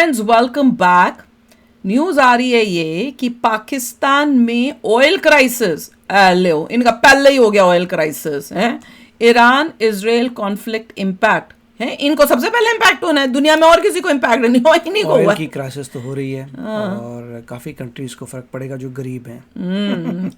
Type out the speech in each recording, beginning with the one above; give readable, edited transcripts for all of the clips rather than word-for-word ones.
Friends welcome back. News आ रही है ये कि पाकिस्तान में ऑयल क्राइसिस, लो इनका पहले ही हो गया ऑयल क्राइसिस है। ईरान इजराइल कॉन्फ्लिक्ट इम्पैक्ट है, इनको सबसे पहले इम्पैक्ट होना है, दुनिया में और किसी को इम्पैक्ट नहीं हुआ ही नहीं हुआ। ऑयल की क्राइसिस तो हो रही है और काफ़ी कंट्रीज को फर्क पड़ेगा जो गरीब हैं।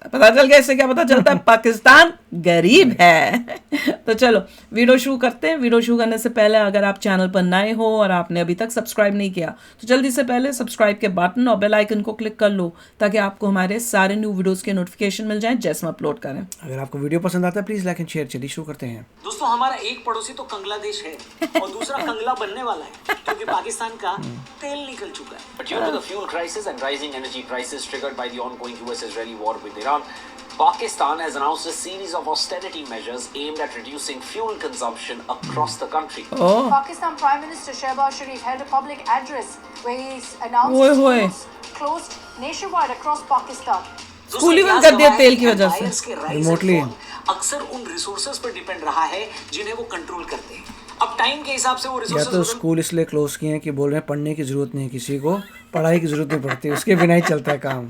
पता चल गया, इससे क्या पता चलता है पाकिस्तान गरीब है। तो चलो वीडियो शुरू करते हैं। वीडियो शुरू करने से पहले अगर आप चैनल पर नए हो और आपने अभी तक सब्सक्राइब नहीं किया तो जल्दी से पहले सब्सक्राइब के बटन और बेल आइकन को क्लिक कर लो ताकि आपको हमारे सारे न्यू वीडियोस के नोटिफिकेशन मिल जाएं जैसे हम अपलोड करें। अगर आपको वीडियो पसंद आता है प्लीज़ लाइक एंड शेयर। चलिए शुरू करते हैं। दोस्तों, हमारा एक पड़ोसी तो कंगलादेश है और दूसरा कंगला बनने वाला है क्योंकि पाकिस्तान का तेल निकल चुका है। But due to the fuel crisis and rising energy prices triggered by the ongoing US-Israeli war with Iran, Pakistan has announced a series of austerity measures aimed at reducing fuel consumption across the country. Pakistan Prime Minister Shehbaz Sharif held a public address where he announced schools closed nationwide across Pakistan. School ही बंद कर दिया तेल की वजह से। Remotely अक्सर उन रिसोर्सेज पर डिपेंड रहा है जिन्हें वो कंट्रोल करते हैं। अब टाइम के हिसाब से वो या रिसोर्सेज तो स्कूल इसलिए क्लोज किए हैं कि बोल रहे हैं पढ़ने की जरूरत नहीं है, किसी को पढ़ाई की जरूरत नहीं पड़ती, उसके बिना ही चलता है काम।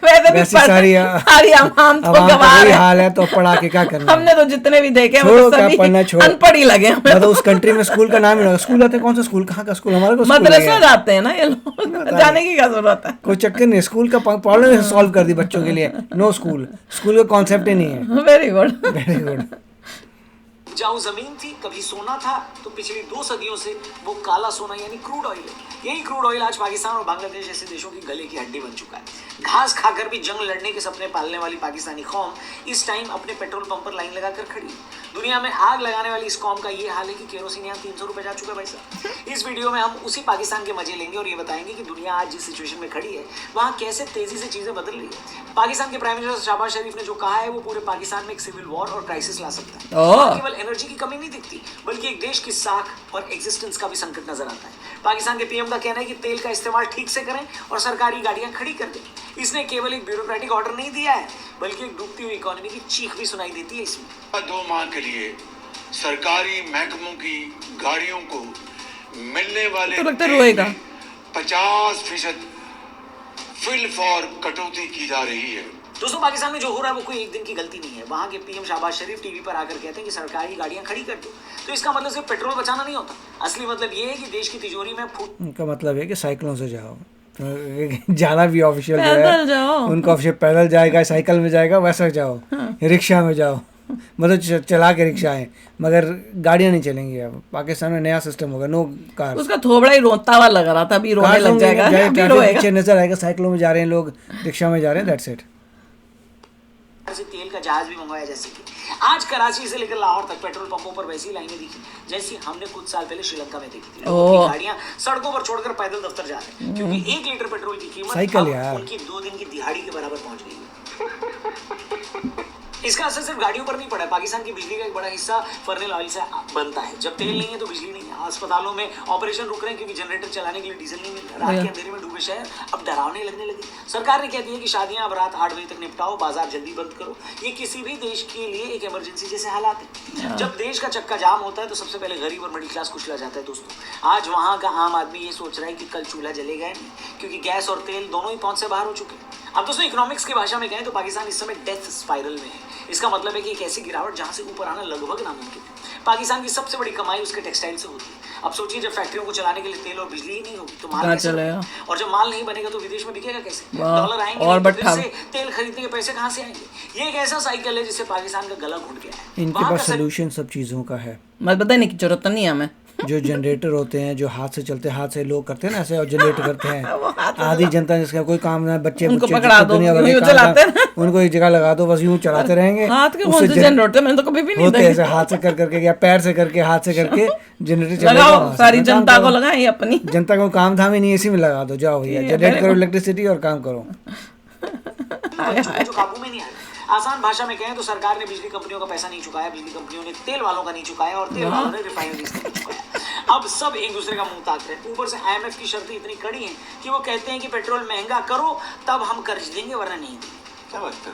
वैसी सारी हम तो वही हाल है, तो पढ़ा के क्या करना। हमने तो जितने भी देखे छोड़ो, क्या पढ़ना, छोड़ो, अनपढ़ ही लगे हमें। मतलब उस कंट्री में स्कूल का नाम ही नहीं। स्कूल आते कौन सा स्कूल, कहाँ का स्कूल, हमारे को मदरसा जाते हैं ना ये लोग, जाने की क्या जरूरत है। कोई चक्कर नहीं, स्कूल का प्रॉब्लम सॉल्व कर दी बच्चों के लिए। नो स्कूल, स्कूल का कॉन्सेप्ट ही नहीं है। Very good, very good. जाओ जमीन थी कभी सोना था, तो पिछली 2 सदियों से वो काला सोना यानी क्रूड ऑयल है। यही क्रूड ऑयल आज पाकिस्तान और बांग्लादेश जैसे देशों की गले की हड्डी बन चुका है। घास खाकर भी जंग लड़ने के सपने पालने वाली पाकिस्तानी कौम इस टाइम अपने पेट्रोल पंप पर लाइन लगाकर खड़ी है। दुनिया में आग लगाने वाली इस कौम का ये हाल है कि केरोसिन यहाँ 300 रुपए जा चुका है भाई साहब। इस वीडियो में हम उसी पाकिस्तान के मजे लेंगे और ये बताएंगे कि दुनिया आज जिस सिचुएशन में खड़ी है वहाँ कैसे तेजी से चीजें बदल रही है। पाकिस्तान के प्राइम मिनिस्टर शहबाज शरीफ ने जो कहा है वो पूरे पाकिस्तान में एक सिविल वॉर और क्राइसिस ला सकता है। केवल एनर्जी की कमी नहीं दिखती बल्कि एक देश की साख और एग्जिस्टेंस का भी संकट नजर आता है। पाकिस्तान के पीएम का कहना है कि तेल का इस्तेमाल ठीक से करें और सरकारी गाड़ियां खड़ी कर दें। इसने केवल एक ब्यूरोक्रेटिक ऑर्डर नहीं दिया है बल्कि एक डूबती हुई इकोनॉमी की चीख भी सुनाई देती है। इसमें 2 माह के लिए सरकारी महकमों की गाड़ियों को मिलने वाले 50% फिल फॉर कटौती की जा रही है। दोस्तों, पाकिस्तान में जो हो रहा है वो कोई एक दिन की गलती नहीं है। वहाँ के पीएम शहबाज शरीफ टीवी पर आकर कहते हैं कि सरकारी गाड़ियां खड़ी कर दो, तो इसका मतलब सिर्फ पेट्रोल बचाना नहीं होता। असली मतलब ये है कि देश की तिजोरी में फूट। उनका मतलब है कि साइकिलों से जाओ, जाना भी ऑफिशियल जो है उनका ऑफिशियल पैदल जाएगा, साइकिल में जाएगा, वैसा जाओ, रिक्शा में जाओ, मतलब चला के रिक्शा है, मगर गाड़ियां नहीं चलेंगी। अब पाकिस्तान में नया सिस्टम होगा, नो कार। उसका थोबड़ा ही रोता हुआ लग रहा था, अभी रोने लग जाएगा, पीछे नजर आएगा, साइकिलों में जा रहे हैं लोग, रिक्शा में जा रहे हैं, दैट्स इट। तेल का जहाज भी मंगवाया, जैसे कि आज कराची से लेकर लाहौर तक पेट्रोल पंपों पर वैसी लाइनें दिखी जैसी हमने कुछ साल पहले श्रीलंका में देखी थी। गाड़ियां सड़कों पर छोड़कर पैदल दफ्तर जा रहे हैं क्योंकि 1 लीटर पेट्रोल की कीमत उनकी 2 दिन की दिहाड़ी के बराबर पहुंच गई है। इसका असर सिर्फ गाड़ियों पर नहीं पड़ा है। पाकिस्तान की बिजली का एक बड़ा हिस्सा फर्नेल ऑयल से बनता है। जब तेल नहीं है तो बिजली नहीं है। अस्पतालों में ऑपरेशन रुक रहे हैं क्योंकि जनरेटर चलाने के लिए डीजल नहीं मिल रहा। रात के अंधेरे में डूबे शहर अब डरावने लगने लगे। सरकार ने कह दिया कि शादियां अब रात 8 बजे तक निपटाओ, बाजार जल्दी बंद करो। ये किसी भी देश के लिए एक इमरजेंसी जैसे हालात है। जब देश का चक्का जाम होता है तो सबसे पहले गरीब और मिडिल क्लास कुचला जाता है। दोस्तों, आज वहाँ का आम आदमी ये सोच रहा है कि कल चूल्हा जलेगा नहीं, क्योंकि गैस और तेल दोनों ही पहुंच से बाहर हो चुके हैं। अब दोस्तों, इकोनॉमिक्स की भाषा में कहें तो पाकिस्तान इस समय डेथ स्पाइरल में है। इसका मतलब है कि एक ऐसी गिरावट जहां से ऊपर आना लगभग नामुमकिन है। पाकिस्तान की सबसे बड़ी कमाई उसके टेक्सटाइल से होती है। अब सोचिए, जब फैक्ट्रियों को चलाने के लिए तेल और बिजली ही नहीं होगी तो माल कैसे चलेगा? और जब माल नहीं बनेगा तो विदेश में बिकेगा कैसे? डॉलर आएंगे और फिर से तेल खरीदने के पैसे कहां से आएंगे? ये एक ऐसा साइकिल है जिससे पाकिस्तान का गला घुट गया है। इनके पास सोल्यूशन सब चीजों का है, मत बताने की जरूरत नहीं है हमें। जो जनरेटर होते हैं, जो हाथ से चलते, हाथ से लोग करते हैं ना, ऐसे और जनरेट करते हैं। आधी जनता जिसका कोई काम ना, बच्चे उनको पकड़ा दो, यूं चलाते हैं, उनको एक जगह लगा दो, बस यूं चलाते रहेंगे। हाथ के कौन से जनरेटर मैंने तो कभी भी नहीं देखे। ऐसे हाथ से कर करके या पैर से करके, हाथ से करके जनरेटर लगाओ, सारी जनता को लगाएं, अपनी जनता को काम धाम ही नहीं, इसी में लगा दो, जाओ भैया जनरेट करो इलेक्ट्रिसिटी और काम करो। जो काबू में नहीं आया। आसान भाषा में कहें तो सरकार ने बिजली कंपनियों का पैसा नहीं चुकाया, बिजली कंपनियों ने तेल वालों का नहीं चुकाया और तेल वालों ने रिफाइनरीज का नहीं चुकाया। अब सब एक दूसरे का मुंह ताक रहे हैं। ऊपर से IMF की शर्तें इतनी कड़ी हैं कि वो कहते हैं कि पेट्रोल महंगा करो तब हम कर्ज देंगे, वरना नहीं देंगे। क्या बात है?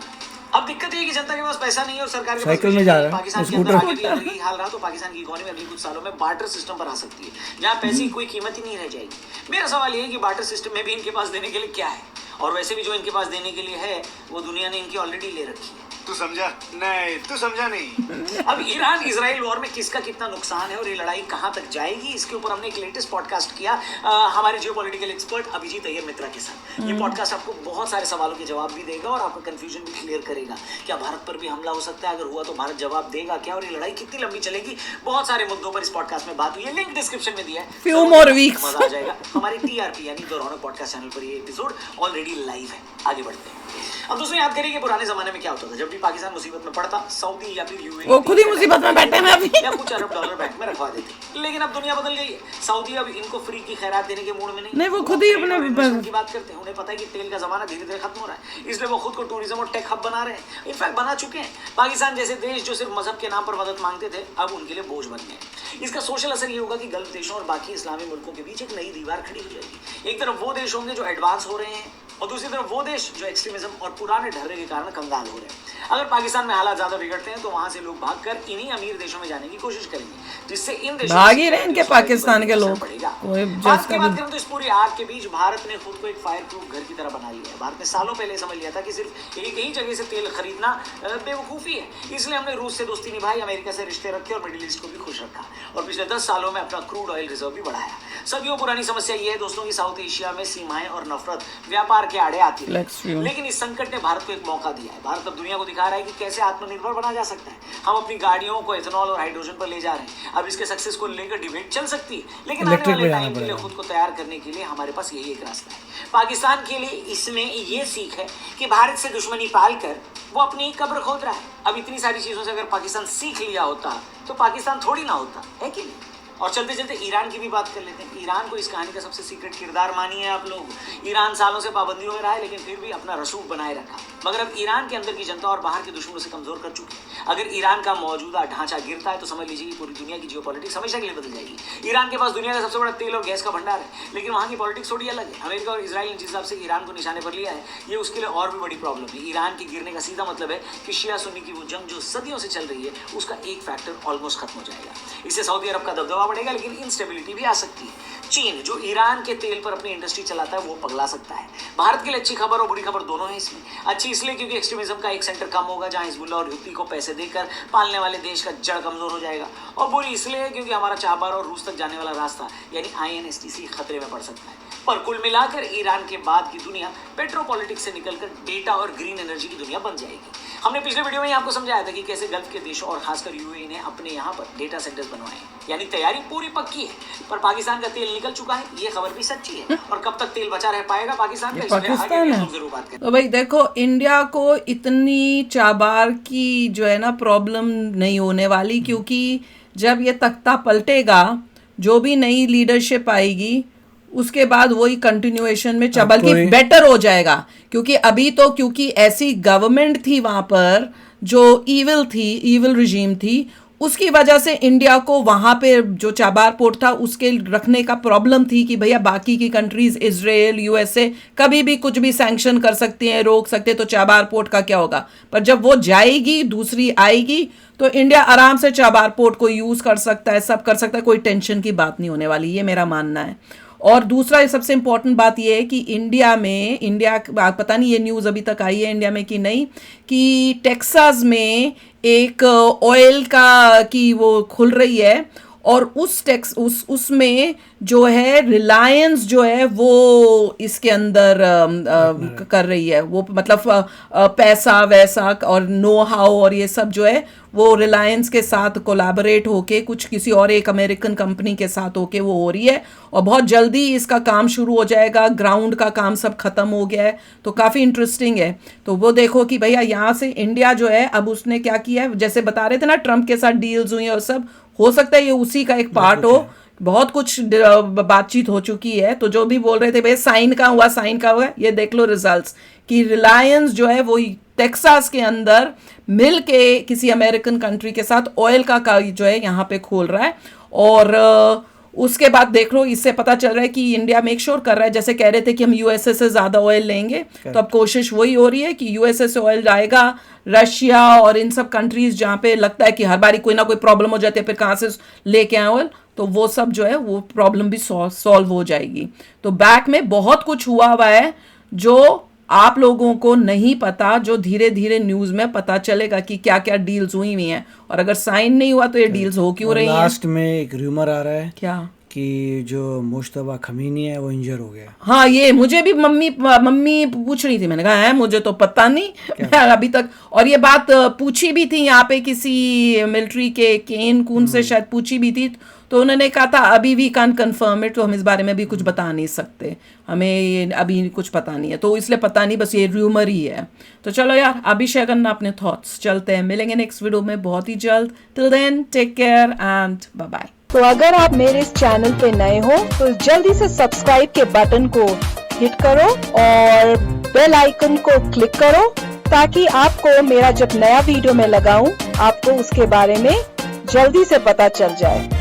अब दिक्कत ये है कि जनता के पास पैसा नहीं है और सरकार के साइकिल पास में जा रहा है, पाकिस्तान के अंदर आगे भी अगर यही हाल रहा तो पाकिस्तान की इकोनॉमी अगले कुछ सालों में बार्टर सिस्टम पर आ सकती है जहाँ पैसे की कोई कीमत ही नहीं रह जाएगी। मेरा सवाल ये है कि बार्टर सिस्टम में भी इनके पास देने के लिए क्या है, और वैसे भी जो इनके पास देने के लिए है वो दुनिया ने इनकी ऑलरेडी ले रखी है। तू समझा नहीं, तू समझा नहीं। अब ईरान इजराइल वॉर में किसका कितना नुकसान है और ये लड़ाई कहां तक जाएगी, इसके ऊपर हमने एक लेटेस्ट पॉडकास्ट किया हमारे जियोपॉलिटिकल एक्सपर्ट अभिजीत अय्यर मित्रा के साथ। ये पॉडकास्ट आपको बहुत सारे सवालों के जवाब भी देगा और आपका कंफ्यूजन भी क्लियर करेगा। क्या भारत पर भी हमला हो सकता है, अगर हुआ तो भारत जवाब देगा क्या, और ये लड़ाई कितनी लंबी चलेगी, बहुत सारे मुद्दों पर इस पॉडकास्ट में बात हुई है। लिंक डिस्क्रिप्शन में दिया है, Few more weeks. मजा आ जाएगा। हमारे TRP यानी द रौनक पॉडकास्ट चैनल पर ये एपिसोड ऑलरेडी लाइव है। आगे बढ़ते हैं। अब दोस्तों याद करिए कि पुराने जमाने में क्या होता था, जब भी पाकिस्तान मुसीबत में पड़ता सऊदी या फिर यूएई वो खुद ही मुसीबत में बैठे हैं अभी। या कुछ अरब डॉलर बैंक में रखवा देते। लेकिन अब दुनिया बदल गई है, सऊदी अब इनको फ्री की खैरात देने के मूड में नहीं। वो खुद ही अपने की बात करते हैं। उन्हें पता है कि तेल का जमाना धीरे धीरे खत्म हो रहा है, इसलिए वो खुद को टूरिज्म और टेक हब बना रहे हैं। इनफैक्ट बना चुके हैं। पाकिस्तान जैसे देश जो सिर्फ मजहब के नाम पर मदद मांगते थे अब उनके लिए बोझ बन गए। इसका सोशल असर ये होगा कि गल्फ देशों और बाकी इस्लामी मुल्कों के बीच एक नई दीवार खड़ी हो जाएगी। एक तरफ वो देश होंगे जो एडवांस हो रहे हैं और दूसरी तरफ वो देश जो एक्सट्रीमिज्म और पुराने ढर्रे के कारण कंगाल हो रहे हैं। अगर पाकिस्तान में हालात ज्यादा बिगड़ते हैं तो वहां से लोग भागकर इन्हीं अमीर देशों में जाने की कोशिश करेंगे, जिससे इन देशों भाग ही रहे इनके पाकिस्तान के लोग। कोई बात की बात करें तो इस पूरी आग के बीच भारत ने खुद को एक फायर प्रूफ घर की तरह बना लिया है। भारत ने सालों पहले समझ लिया था कि सिर्फ एक ही जगह से तेल खरीदना बेवकूफ़ी है, इसलिए हमने रूस से दोस्ती निभाई, अमेरिका से रिश्ते रखे और मिडिल ईस्ट को भी खुश रखा और पिछले 10 सालों में अपना क्रूड ऑयल रिजर्व भी बढ़ाया। सदियों पुरानी समस्या ये है दोस्तों कि साउथ एशिया में सीमाएं और नफरत व्यापार के आड़े आती है, लेकिन इस संकट ने भारत को एक मौका दिया है। भारत अब दुनिया को दिखा रहा है कि कैसे आत्मनिर्भर बना जा सकता है। हम अपनी गाड़ियों को एथेनॉल और हाइड्रोजन पर ले जा रहे हैं। अब इसके सक्सेस को लेकर डिबेट चल सकती है, लेकिन आने वाले टाइम के लिए खुद को तैयार करने के लिए हमारे पास यही एक रास्ता है। पाकिस्तान के लिए इसमें ये सीख है कि भारत से दुश्मनी पाल कर वो अपनी कब्र खोद रहा है। अब इतनी सारी चीजों से अगर पाकिस्तान सीख लिया होता तो पाकिस्तान थोड़ी ना होता, है कि नहीं। और चलते चलते ईरान की भी बात कर लेते हैं। ईरान को इस कहानी का सबसे सीक्रेट किरदार मानिए आप लोग। ईरान सालों से पाबंदियों में रहा है लेकिन फिर भी अपना रसूख बनाए रखा, मगर अब ईरान के अंदर की जनता और बाहर के दुश्मनों से कमजोर कर चुकी है। अगर ईरान का मौजूदा ढांचा गिरता है तो समझ लीजिए कि पूरी दुनिया की जियोपॉलिटिक्स हमेशा के लिए बदल जाएगी। ईरान के पास दुनिया का सबसे बड़ा तेल और गैस का भंडार है, लेकिन वहाँ की पॉलिटिक्स थोड़ी अलग है। अमेरिका और इजराइल ने जिस हिसाब से ईरान को निशाने पर लिया है, ये उसके लिए और भी बड़ी प्रॉब्लम है। ईरान के गिरने का सीधा मतलब है कि शिया सुन्नी की वो जंग जो सदियों से चल रही है उसका एक फैक्टर ऑलमोस्ट खत्म हो जाएगा। इससे सऊदी अरब का दबदबा बढ़ेगा, लेकिन इंस्टेबिलिटी भी आ सकती है। चीन जो ईरान के तेल पर अपनी इंडस्ट्री चलाता है वो पगला सकता है। भारत के लिए अच्छी खबर और बुरी खबर दोनों है इसमें। अच्छी इसलिए क्योंकि एक्सट्रीमिज्म का एक सेंटर कम होगा जहां हिजबुल्लाह और हुती को पैसे देकर पालने वाले देश का जड़ कमजोर हो जाएगा, और बुरी इसलिए क्योंकि हमारा चाबार और रूस तक जाने वाला रास्ता यानी INSTC खतरे में पड़ सकता है। पर कुल मिलाकर ईरान के बाद की दुनिया पेट्रोपॉलिटिक्स से निकलकर डेटा और ग्रीन एनर्जी की दुनिया बन जाएगी। हमने पिछले वीडियो में आपको समझाया था कि कैसे गल्फ के देशों और खासकर यूएई ने अपने यहाँ पर डेटा सेंटर्स बनवाए, यानी तैयारी पूरी पक्की है। पर पाकिस्तान का तेल निकल चुका है, ये खबर भी सच्ची है। और कब तक तेल बचा रह पाएगा पाकिस्तान का, पाकिस्तान है। जरूर बात करें। तो भाई देखो, इंडिया को इतनी चाबार की जो है ना प्रॉब्लम नहीं होने वाली, क्योंकि जब ये तख्ता पलटेगा, जो भी नई लीडरशिप आएगी उसके बाद वही कंटिन्यूएशन में बल्कि बेटर हो जाएगा। क्योंकि अभी तो क्योंकि ऐसी गवर्नमेंट थी वहां पर जो इविल रिजीम थी, उसकी वजह से इंडिया को वहाँ पे जो चाबार पोर्ट था उसके रखने का प्रॉब्लम थी कि भैया बाकी की कंट्रीज इजराइल USA कभी भी कुछ भी सैंक्शन कर सकती हैं, रोक सकते, तो चाबार पोर्ट का क्या होगा। पर जब वो जाएगी, दूसरी आएगी, तो इंडिया आराम से चाबार पोर्ट को यूज़ कर सकता है, सब कर सकता है, कोई टेंशन की बात नहीं होने वाली, ये मेरा मानना है। और दूसरा सबसे इम्पोर्टेंट बात ये है कि इंडिया पता नहीं ये न्यूज़ अभी तक आई है इंडिया में कि नहीं, कि टेक्सास में एक ऑयल की वो खुल रही है, और उसमें जो है रिलायंस जो है वो इसके अंदर कर रही है, वो मतलब पैसा वैसा और नो हाउ और ये सब जो है वो रिलायंस के साथ कोलैबोरेट होके कुछ किसी और एक अमेरिकन कंपनी के साथ होके वो हो रही है, और बहुत जल्दी इसका काम शुरू हो जाएगा। ग्राउंड का काम सब खत्म हो गया है, तो काफ़ी इंटरेस्टिंग है। तो वो देखो कि भैया यहाँ से इंडिया जो है अब उसने क्या किया है, जैसे बता रहे थे ना ट्रम्प के साथ डील्स हुई और सब, हो सकता है ये उसी का एक पार्ट हो। बहुत कुछ बातचीत हो चुकी है, तो जो भी बोल रहे थे भाई साइन का हुआ, ये देख लो रिजल्ट्स कि रिलायंस जो है वो टेक्सास के अंदर मिल के किसी अमेरिकन कंट्री के साथ ऑयल का जो है यहाँ पे खोल रहा है, और उसके बाद देख लो, इससे पता चल रहा है कि इंडिया मेक श्योर कर रहा है, जैसे कह रहे थे कि हम यूएसए से ज़्यादा ऑयल लेंगे, तो अब कोशिश वही हो रही है कि यूएसए से ऑयल जाएगा, रशिया और इन सब कंट्रीज जहाँ पे लगता है कि हर बारी कोई ना कोई प्रॉब्लम हो जाती है, फिर कहाँ से लेके आए ऑयल, तो वो सब जो है वो प्रॉब्लम भी सॉल्व हो जाएगी। तो बैक में बहुत कुछ हुआ है जो आप लोगों को नहीं पता, जो धीरे धीरे न्यूज़ में पता चलेगा कि क्या क्या डील्स हुई हुई हैं, और अगर साइन नहीं हुआ तो ये डील्स हो क्यों रही हैं। लास्ट में एक रूमर आ रहा है क्या कि जो मुश्तबा खमीनी है वो इंजर हो गया। हाँ, ये मुझे भी मम्मी पूछ रही थी, मैंने कहा है मुझे तो पता नहीं अभी तक, और ये बात पूछी भी थी यहाँ पे किसी मिलिट्री के केन कून से शायद पूछी भी थी, तो उन्होंने कहा था अभी वी कांट कंफर्म इट, तो हम इस बारे में भी कुछ बता नहीं सकते, हमें ये अभी कुछ पता नहीं है, तो इसलिए पता नहीं, बस ये रूमर ही है। तो चलो यार, अभी शेयर करना अपने थॉट्स, चलते हैं, मिलेंगे नेक्स्ट वीडियो में बहुत ही जल्द। Till then take care and bye bye. तो अगर आप मेरे इस चैनल पे नए हो तो जल्दी से सब्सक्राइब के बटन को हिट करो और बेल आइकन को क्लिक करो, ताकि आपको मेरा जब नया वीडियो मैं लगाऊं आपको उसके बारे में जल्दी से पता चल जाए।